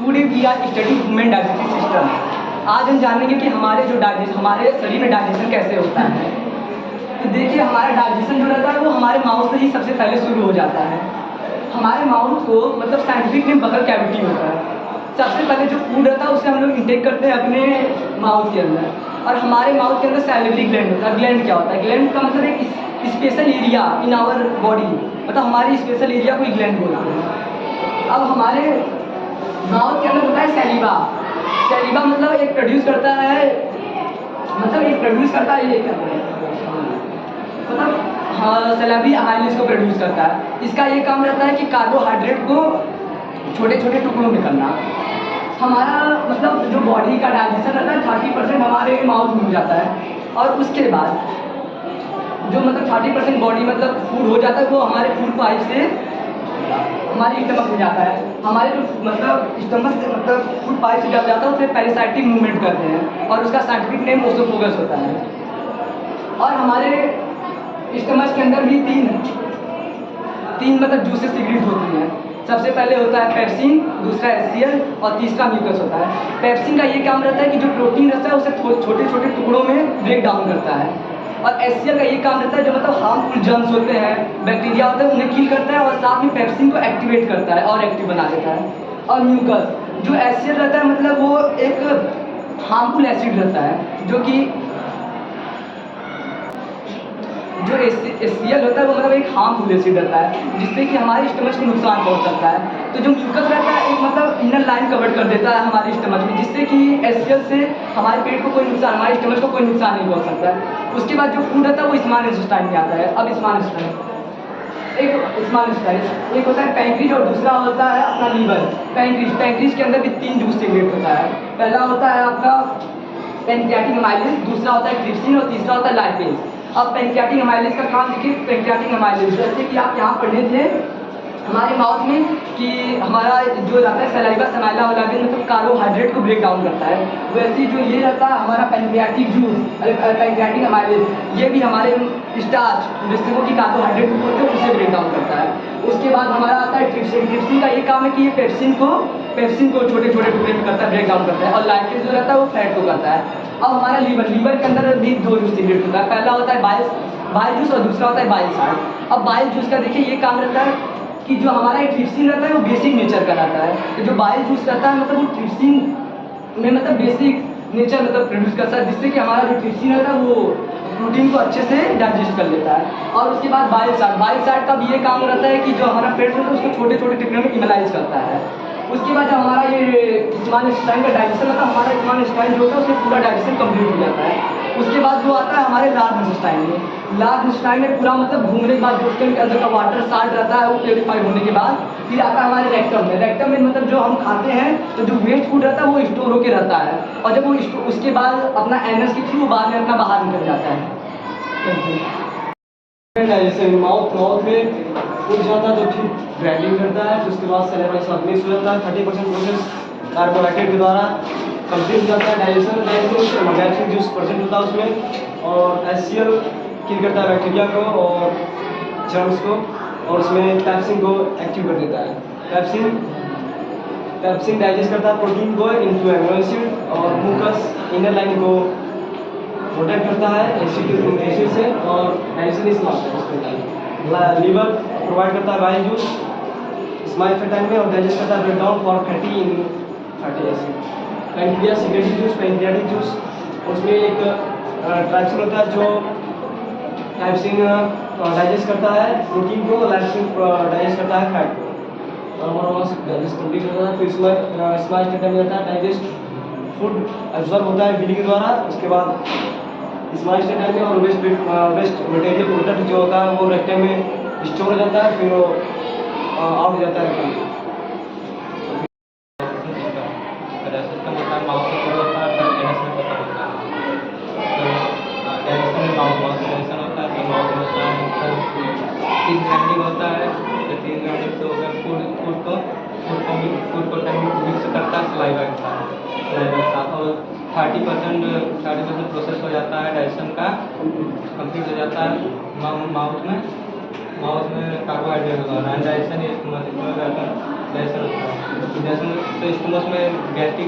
Today we are study human digestive system. आज हम जानेंगे कि हमारे शरीर में डाइजेशन कैसे होता है। तो देखिए, हमारा डाइजेशन जो रहता है वो हमारे माउथ से ही सबसे पहले शुरू हो जाता है। हमारे माउथ को मतलब साइंटिफिक नेम बगल कैविटी होता है। सबसे पहले जो फूड रहता है उसे हम लोग इंटेक करते हैं अपने माउथ के अंदर, और हमारे माउथ के अंदर सैलिवरी ग्लैंड होता है। ग्लैंड क्या होता है? ग्लैंड का मतलब एक special area in our body, मतलब हमारी स्पेशल एरिया को ग्लैंड बोलते हैं। अब हमारे माउथ के अंदर होता है सैलिवा। सैलिवा मतलब एक प्रोड्यूस करता है, ये क्या मतलब हाँ, सैलिवरी अमाइलेज को प्रोड्यूस करता है। इसका ये काम रहता है कि कार्बोहाइड्रेट को छोटे छोटे टुकड़ों में करना। हमारा मतलब जो बॉडी का डाइजेशन रहता है 30% हमारे माउथ में हो जाता है, और उसके बाद जो मतलब 30% बॉडी मतलब फूड हो जाता है वो हमारे फूड पाइप से हमारी स्टमक में जाता है। हमारे जो मतलब स्टमक से मतलब फूड पाइप से जब जाता है उसे पेरिसाइटिक मूवमेंट करते हैं, और उसका साइंटिफिक नेम ओसोफेगस होता है। और हमारे स्टमक के अंदर भी तीन मतलब जूसेस सीक्रेट होती हैं। सबसे पहले होता है पेप्सिन, दूसरा एचसीएल और तीसरा म्यूकस होता है। पेप्सिन का ये काम रहता है कि जो प्रोटीन रहता है उसे छोटे छोटे टुकड़ों में ब्रेक डाउन करता है, और एचसीएल का ये काम रहता है जो मतलब हार्मफुल जर्म्स होते हैं, बैक्टीरिया होते हैं, उन्हें किल करता है और साथ में पेप्सिन को एक्टिवेट करता है और एक्टिव बना देता है। और म्यूकस जो एचसीएल रहता है मतलब वो एक हार्मफुल एसिड रहता है, जो एचसीएल होता है वो मतलब एक हार्मफुल एसिड रहता है जिससे कि हमारे स्टमक को नुकसान पहुंच सकता है। तो जो म्यूकस रहता है एक मतलब इनर लाइन कवर कर देता है हमारे स्टमक में, जिससे कि एचसीएल से हमारे पेट को कोई नुकसान, हमारे स्टमक को कोई नुकसान नहीं पहुंच सकता है। उसके बाद जो फूड रहता है वो स्मॉल इंटेस्टाइन में आता है। अब स्मॉल इंटेस्टाइन एक होता है पैंक्रीज और दूसरा होता है अपना लीवर। पैंक्रीज के अंदर भी 3 जूस सेग्रेट होता है। पहला होता है आपका पैंक्रियाटिक अमाइलेज, दूसरा होता है ट्रिप्सिन और तीसरा होता है लाइपेज। अब पैंक्रियाटिक अमाइलेज का काम देखिए। पैंक्रियाटिक अमाइलेज जैसे कि आप यहाँ पढ़े थे हमारे माउथ में कि हमारा जो रहता है सलाइवा समाइला वाला भी मतलब कार्बोहाइड्रेट को ब्रेक डाउन करता है, वैसे जो ये रहता है हमारा पैंक्रियाटिक जूस, पैंक्रियाटिक अमाइलेज, ये भी हमारे स्टार्च जिससे की कार्बोहाइड्रेट को होते हैं उसे ब्रेक डाउन करता है। उसके बाद हमारा आता है ट्रिप्सिन। ट्रिप्सिन का ये काम है कि ये पेप्सिन को छोटे छोटे टुकड़े में करता है, ब्रेक डाउन करता है, और लाइपेज जो रहता है वो फैट को करता है। अब हमारा लीवर के अंदर भी 2 जूस सीक्रेट होता है। पहला होता है बाइल जूस और दूसरा होता है बाइल साल्ट। अब बाइल जूस का देखिए ये काम रहता है कि जो हमारा ट्रिप्सिन रहता है वो बेसिक नेचर का रहता है। तो जो बाइल जूस रहता है मतलब वो ट्रिप्सिन में मतलब बेसिक नेचर मतलब प्रोड्यूस करता है, जिससे कि हमारा जो ट्रिप्सिन रहता है वो प्रोटीन को अच्छे से डाइजेस्ट कर लेता है। और उसके बाद बाइल साल्ट का भी ये काम रहता है कि जो हमारा फैट होता है उसको छोटे छोटे टुकड़ों में इमलाइज करता है। उसके बाद जब हमारा ये स्मॉल इंटेस्टाइन का डाइजेशन होता है, हमारा स्मॉल इंटेस्टाइन जो होता है उससे पूरा डाइजेशन कंप्लीट हो जाता है। उसके बाद जो आता है हमारे लार्ज इंटेस्टाइन में, लार्ज इंटेस्टाइन में पूरा मतलब घूमने के बाद जो उसके अंदर का वाटर साल्ट रहता है वो प्योरीफाई होने के बाद फिर आता है हमारे रेक्टम में। रेक्टम में मतलब जो हम खाते हैं तो जो वेस्ट फूड रहता है वो स्टोर होकर रहता है, और जब वो उसके बाद अपना एनएस के थ्रू बाद में अपना बाहर निकल जाता है। डाइजेशन माउथ में फूड जाता है तो फिर ग्राइंडिंग करता है, उसके बाद सैलिवा के साथ मिक्स हो जाता है। 30% प्रोसेस कार्बोहाइड्रेट के द्वारा कंप्लीट हो जाता है। डाइजेशन जूस परसेंट होता है उसमें, और एचसीएल किल करता है बैक्टीरिया को और जर्म्स को, और उसमें पेप्सिन को एक्टिव कर देता है। पेप्सिन डाइजेस्ट करता है प्रोटीन को इनटू एमिनो एसिड, और म्यूकस इनर लाइन को प्रोटेक्ट करता है एसिड से, और digestion is not. Liver provide करता है बाइल जूस स्मॉल इंटेस्टाइन में, और डाइजेस्ट करता है break down for fatty acid. Pancreas pancreatic juice, उसमें एक ट्राइप्सिन होता है जो ट्राइप्सिन डाइजेस्ट करता है प्रोटीन को, लाइप्सिन डाइजेस्ट करता है फैट को, और वहाँ से डाइजेस्ट कंप्लीट होता है। फिर स्मॉल इंटेस्टाइन में रहता है डाइजेस्ट फूड एब्जॉर्ब होता है बिली के द्वारा। उसके बाद स्मॉल इंटेस्टाइन में और वेस्ट मटेरियल प्रोडक्ट जो होता है वो रेक्टम में स्टोर हो जाता है, फिर वो आउट हो जाता है। तीन ग्राइंडिंग होता है, तो 3 ग्राइंडिंग तो अगर फूड को मिक्स करता है सलाइवा के साथ, और 30% प्रोसेस हो जाता है डाइजेशन का, कंप्लीट हो जाता है माउथ में कार्बोहाइड्रेट होता है। डाइजेशन इसमें रहता है डाइजेशन होता है। डाइजेशन तो स्टमक में गैस्ट्रिक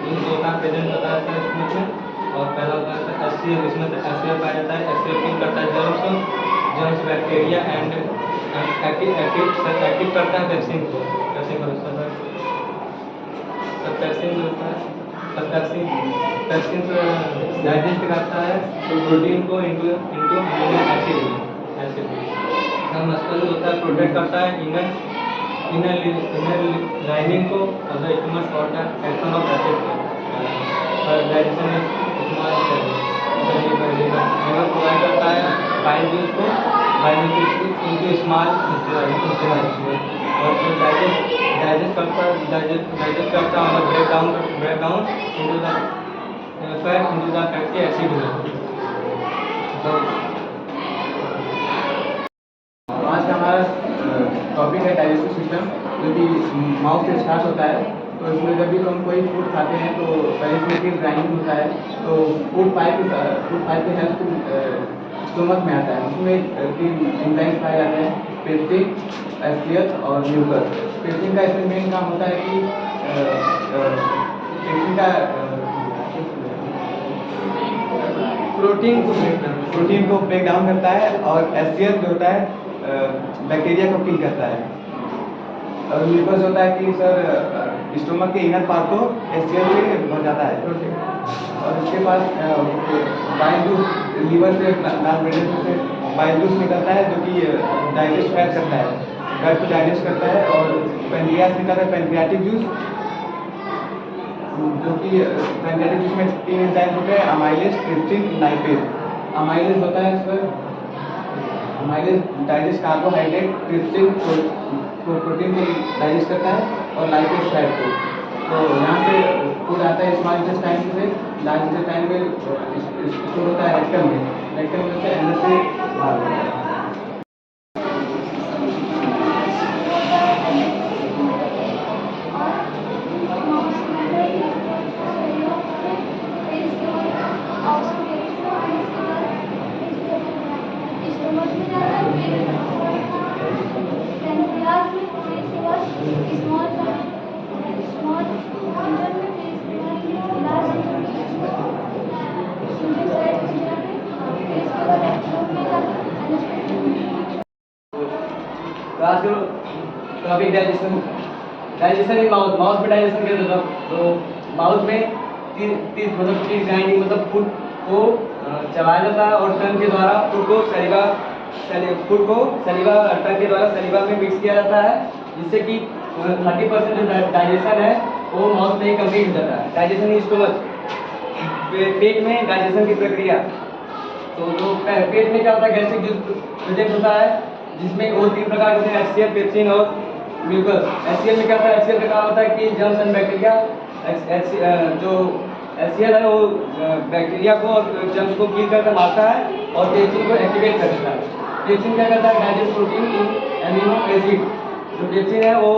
जो होता है प्रेजेंट होता है स्टमक में। और पहला होता है एचसीएल, इसमें से एचसीएल पाया जाता है। एचसीएल किल करता है जर्म्स बैक्टीरिया एंड एक्टिव करता है वैक्सीन को। पैप्सिन जो होता है पैप्सिन से डाइजेस्ट करता है तो प्रोटीन को इनटू अमीनो एसिड मस्कुलर होता है प्रोटेक्ट करता है इनर लाइनिंग को और द स्टमक और द एक्शन ऑफ एसिड पर डाइजेशन लिवर प्रोवाइड करता है बाइल जूस को इनके स्मॉल और फिर डाइजेस्ट करता है और break down into the fatty acid में। तो आज का हमारा टॉपिक है डाइजेस्टिव सिस्टम, जो कि माउथ से स्टार्ट होता है। तो इसमें जब भी हम कोई फूड खाते हैं तो पहले इसमें फिर ग्राइंडिंग होता है, तो फूड पाइप के हेल्प स्टोमक में आता है। उसमें 3 एंजाइम्स पाए जाते हैं, पेप्सिन, एसियल और म्यूकस। पेप्सिन का इसमें मेन काम होता है कि पेप्सिन का प्रोटीन को ब्रेक डाउन करता है, और एसियल जो होता है बैक्टीरिया को किल करता है। और म्यूकस होता है कि सर स्टोमक के इनर पार्ट को एसियल से भर जाता है। और इसके पास बाइल जूस, लीवर से लाल ब्रेडन से बाइल जूस निकलता है, जो कि डाइजेस्ट फैट करता है, फैट को डाइजेस्ट करता है। और पेनक्रियास निकलता है पेनक्रियाटिक जूस, जो कि पेनक्रियाटिक जूस में 3 एंजाइम होते हैं, अमाइलेज, ट्रिप्सिन, लाइपेज। अमाइलेज होता है sir, amylase digest carbohydrate, trypsin को प्रोटीन को डाइजेस्ट करता है, और लाइपेज फैट को। तो यहाँ से फूड आता है स्मॉल इंटेस्टाइन से, लार्ज इंटेस्टाइन में स्टोर होता है रेक्टम में से अंदर से बाहर होता है। आज टॉपिक डाइजेशन इन माउथ में डाइजेशन कैसे होता है। तो माउथ में मतलब ग्राइंडिंग मतलब फूड को चबाया जाता है, और टंग के द्वारा फूड को सलीवा टंग के द्वारा सलीवा में मिक्स किया जाता है, जिससे कि 30% जो डाइजेशन है वो माउथ में ही कंप्लीट हो जाता है। डाइजेशन इन स्टोमक, पेट में डाइजेशन की प्रक्रिया। तो जो पेट में क्या होता है, गैस्ट्रिक जूस प्रेजेंट होता है, जिसमें वो 3 प्रकार के एचसीएल, पेप्सिन और म्यूकस। एचसीएल में क्या होता है, एचसीएल का काम होता है कि जर्म्स एंड बैक्टीरिया, जो एचसीएल है वो बैक्टीरिया को और जर्म्स को किल करके मारता है, और पेप्सिन को एक्टिवेट कर देता है। पेप्सिन क्या करता है, डाइजेस्ट प्रोटीन इन एमिनो एसिड। जो पेप्सिन है वो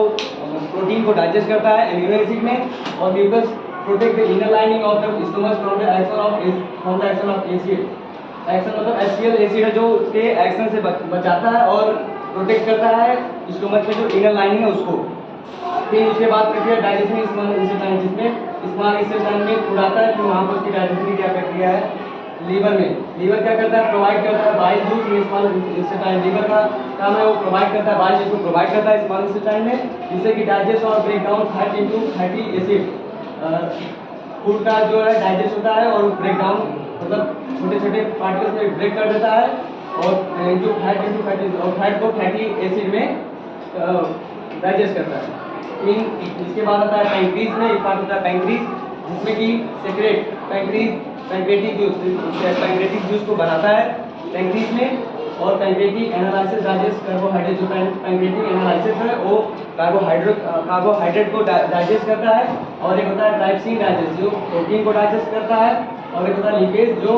प्रोटीन को डाइजेस्ट करता है एमिनो एसिड में, और mucus protect the inner lining of the stomach from the action of acid. Action मतलब एचसीएल एसिड है जो उसके एक्शन से बचाता है और प्रोटेक्ट करता है स्टोमक में जो इनर लाइनिंग है उसको। फिर उसके बाद प्रक्रिया डाइजेशन स्मॉल इंटेस्टाइन, जिसमें स्मॉल इंटेस्टाइन में फूड आता है, तो वहाँ पर उसकी डाइजेशन की क्या प्रक्रिया है। लीवर में, लीवर क्या करता है, प्रोवाइड करता है bile juice in small intestine. Liver का काम है वो प्रोवाइड करता है बाइल जूस को प्रोवाइड करता है स्मॉल इंटेस्टाइन में, जिससे कि डाइजेस्ट और break down fat into fatty acid. Food का जो है डाइजेस्ट होता है और ब्रेक डाउन मतलब छोटे छोटे पार्टिकल्स में ब्रेक कर देता है, और जो फैट को फैटी एसिड में डाइजेस्ट करता है। इसके बाद आता है पैंक्रीज में, एक पार्ट होता है पैंक्रीज, जिसमें कि सेक्रेट पैंक्रेटिक जूस को बनाता है पैंक्रीज में। और पैंक्रेटिक एनालाइसिस डाइजेस्ट कार्बोहाइड्रेट, जो पैंक्रेटिक एनालाइसिस है वो कार्बोहाइड्रेट को डाइजेस्ट करता है। और एक होता है ट्राइप्सिन डाइजेस्ट, जो प्रोटीन को डाइजेस्ट करता है, और एक होता है लिपेज, जो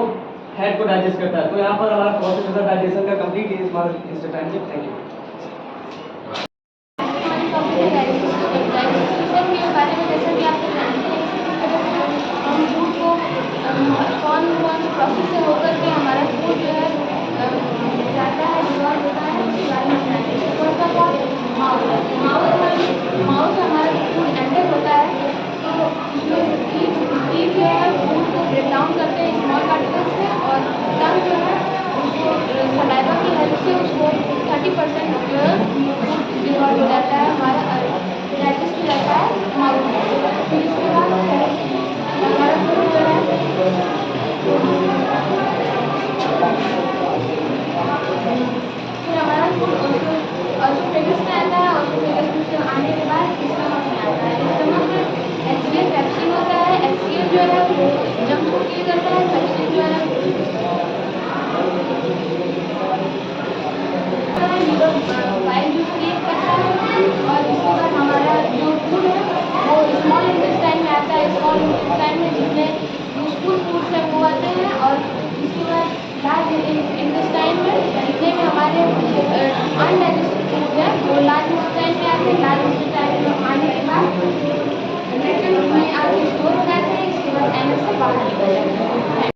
फैट को डाइजेस्ट करता है। तो यहाँ पर हमारा प्रोसेस होता है डाइजेशन का complete is small intestine. Thank you. कौन प्रोसेस से होकर के हमारा फूड जो है जाता है, डिजॉल्व होता है, उसके बारे में बताएंगे। First of all food enter होता है तो उसमें टीथ जो है फूड को ब्रेक डाउन करते हैं स्मॉल पार्टिकल्स में, और टंग जो है उसको सलाइवा की हेल्प से उसको 30% जो है फूड डिजॉल्व हो जाता है, हमारा डाइजेस्ट हो जाता है माउथ में। फिर इसके बाद हमारा फूड जो है फिर हमारा फूड ऑसोफेगस में आता है। ऑसोफेगस में आने के बाद स्टमक में आता है। स्टमक में HCl पेप्सिन होता है। HCl जो है वो जंक फूड किल करता है। पेप्सिन जो है लीवर बाइल जूस क्रिएट करता है, और इसके बाद हमारा जो फूड है वो स्मॉल इंटेस्टाइन में आता है। स्मॉल इंटेस्टाइन में जितने यूजफुल फूड्स हैं वो आते हैं, और इसके बाद लार्ज इंटेस्टाइन में जितने भी हमारे अनडाइजेस्टेड फूड है वो लार्ज इंटेस्टाइन में आते हैं। लार्ज इंटेस्टाइन में आने के बाद में आके स्टोर हो जाते हैं। इसके बाद एनएस से बाहर निकल जाते हैं।